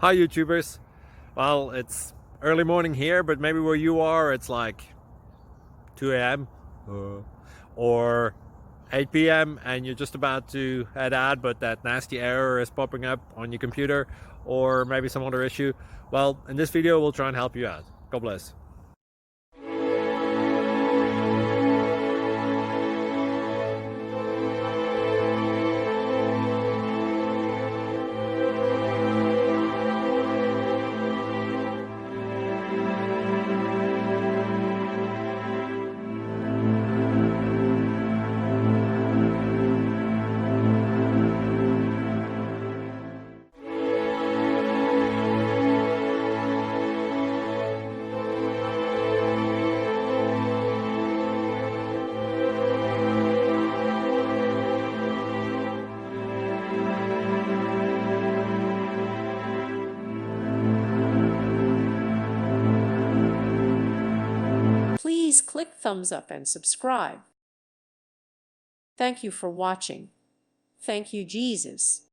Hi YouTubers. Well, it's early morning here, but maybe where you are it's like 2 a.m. or 8 p.m. and you're just about to head out, but that nasty error is popping up on your computer, or maybe some other issue. Well, in this video we'll try and help you out. God bless. Please click thumbs up and subscribe. Thank you for watching. Thank you, Jesus.